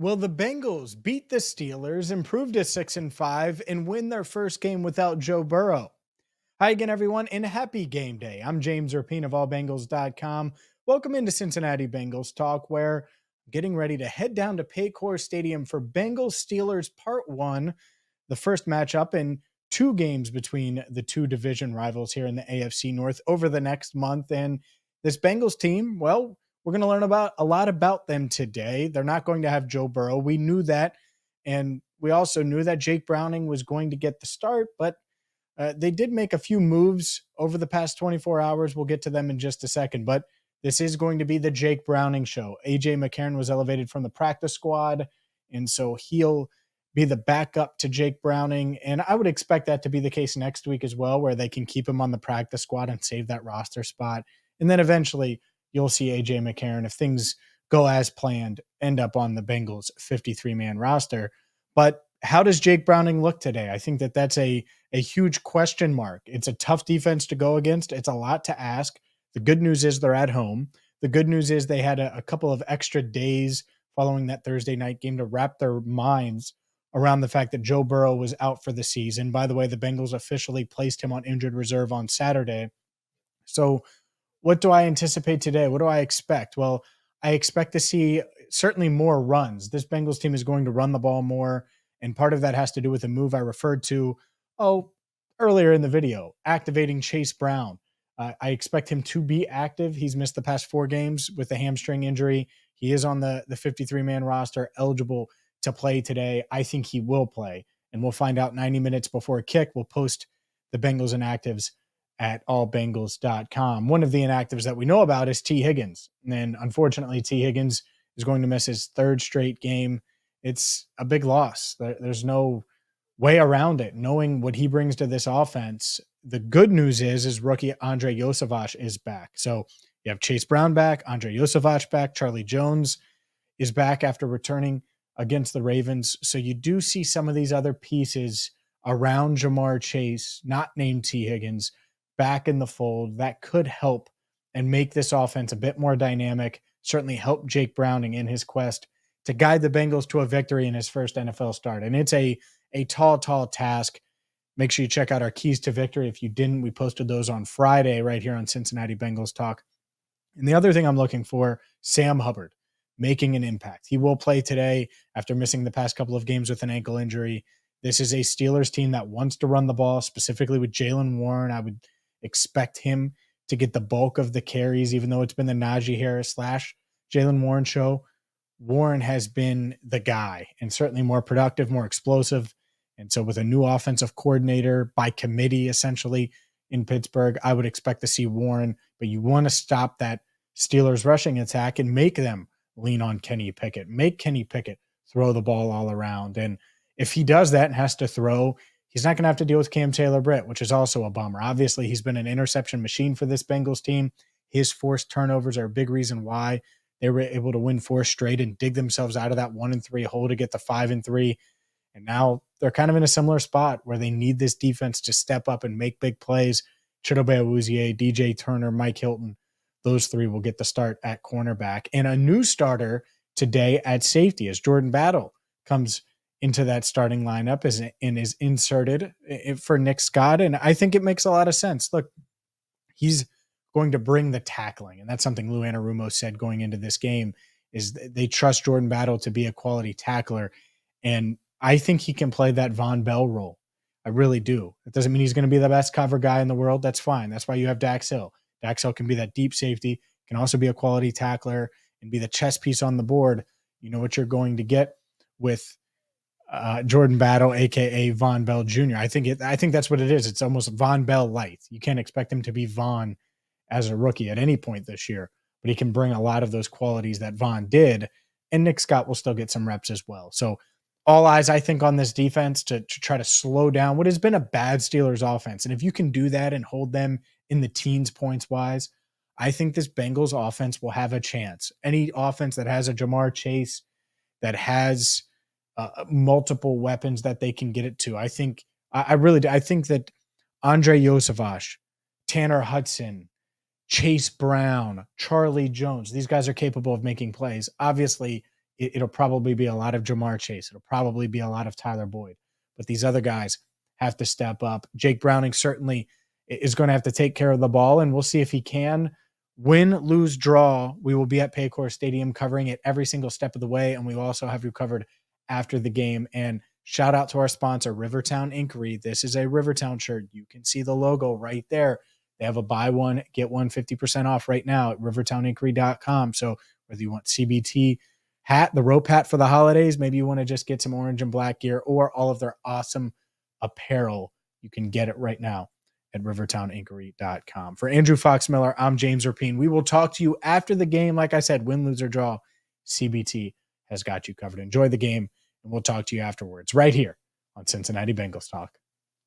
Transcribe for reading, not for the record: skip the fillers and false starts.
Well, the Bengals beat the Steelers, improved to 6-5, and win their first game without Joe Burrow. Hi again, everyone, and happy game day. I'm James Rapien of allbengals.com. Welcome into Cincinnati Bengals Talk, where I'm getting ready to head down to Paycor Stadium for Bengals Steelers Part 1, the first matchup in two games between the two division rivals here in the AFC North over the next month. And this Bengals team, well, we're going to learn about a lot about them today. They're not going to have Joe Burrow. We knew that. And we also knew that Jake Browning was going to get the start, but they did make a few moves over the past 24 hours. We'll get to them in just a second, but this is going to be the Jake Browning show. AJ McCarron was elevated from the practice squad, and so he'll be the backup to Jake Browning. And I would expect that to be the case next week as well, where they can keep him on the practice squad and save that roster spot. And then eventually you'll see AJ McCarron, if things go as planned, end up on the Bengals 53-man roster. But how does Jake Browning look today? I think that that's a huge question mark. It's a tough defense to go against. It's a lot to ask. The good news is they're at home. The good news is they had a couple of extra days following that Thursday night game to wrap their minds around the fact that Joe Burrow was out for the season. By the way, the Bengals officially placed him on injured reserve on Saturday. So what do I anticipate today? What do I expect? Well, I expect to see certainly more runs. This Bengals team is going to run the ball more, and part of that has to do with a move I referred to earlier in the video, activating Chase Brown. I expect him to be active. He's missed the past 4 games with a hamstring injury. He is on the 53-man roster, eligible to play today. I think he will play, and we'll find out 90 minutes before kick. We'll post the Bengals inactives at allbengals.com. One of the inactives that we know about is Tee Higgins. And unfortunately, Tee Higgins is going to miss his 3rd straight game. It's a big loss. There's no way around it, knowing what he brings to this offense. The good news is rookie Andrei Iosivas is back. So you have Chase Brown back, Andrei Iosivas back, Charlie Jones is back after returning against the Ravens. So you do see some of these other pieces around Jamar Chase, not named Tee Higgins, back in the fold. That could help and make this offense a bit more dynamic, certainly help Jake Browning in his quest to guide the Bengals to a victory in his first NFL start. And it's a tall task. Make sure you check out our keys to victory. If you didn't, we posted those on Friday right here on Cincinnati Bengals Talk. And the other thing I'm looking for, Sam Hubbard making an impact. He will play today after missing the past couple of games with an ankle injury. This is a Steelers team that wants to run the ball, specifically with Jaylen Warren. I would expect him to get the bulk of the carries, even though it's been the Najee Harris / Jaylen Warren show. Warren has been the guy, and certainly more productive, more explosive. And so with a new offensive coordinator by committee, essentially, in Pittsburgh, I would expect to see Warren, but you want to stop that Steelers rushing attack and make them lean on Kenny Pickett. Make Kenny Pickett throw the ball all around. And if he does that and has to throw, he's not going to have to deal with Cam Taylor-Britt, which is also a bummer. Obviously, he's been an interception machine for this Bengals team. His forced turnovers are a big reason why they were able to win 4 straight and dig themselves out of that 1-3 hole to get the 5-3. And now they're kind of in a similar spot where they need this defense to step up and make big plays. Chidobe Awuzie, DJ Turner, Mike Hilton, those 3 will get the start at cornerback. And a new starter today at safety as Jordan Battle comes into that starting lineup and is inserted for Nick Scott. And I think it makes a lot of sense. Look, he's going to bring the tackling. And that's something Lou Anarumo said going into this game, is they trust Jordan Battle to be a quality tackler. And I think he can play that Von Bell role. I really do. It doesn't mean he's going to be the best cover guy in the world. That's fine. That's why you have Dax Hill. Dax Hill can be that deep safety, can also be a quality tackler and be the chess piece on the board. You know what you're going to get with Jordan Battle, aka Von Bell Jr. I think that's what it is. It's almost Von Bell light. You can't expect him to be Von as a rookie at any point this year, but he can bring a lot of those qualities that Von did, and Nick Scott will still get some reps as well. So all eyes, I think, on this defense to try to slow down what has been a bad Steelers offense. And if you can do that and hold them in the teens points wise, I think this Bengals offense will have a chance. Any offense that has a Jamar Chase, that has multiple weapons that they can get it to. I think really do. I think that Andrei Iosivas, Tanner Hudson, Chase Brown, Charlie Jones, these guys are capable of making plays. Obviously, it'll probably be a lot of Jamar Chase. It'll probably be a lot of Tyler Boyd. But these other guys have to step up. Jake Browning certainly is going to have to take care of the ball, and we'll see if he can. Win, lose, draw, we will be at Paycor Stadium covering it every single step of the way, and we will also have you covered after the game. And shout out to our sponsor, Rivertown Inkery. This is a Rivertown shirt. You can see the logo right there. They have a buy one, get one 50% off right now at rivertowninkery.com. So whether you want CBT hat, the rope hat for the holidays, maybe you want to just get some orange and black gear, or all of their awesome apparel, you can get it right now at rivertowninkery.com. For Andrew Fox-Miller, I'm James Rapien. We will talk to you after the game. Like I said, win, lose, or draw, CBT has got you covered. Enjoy the game, and we'll talk to you afterwards right here on Cincinnati Bengals Talk.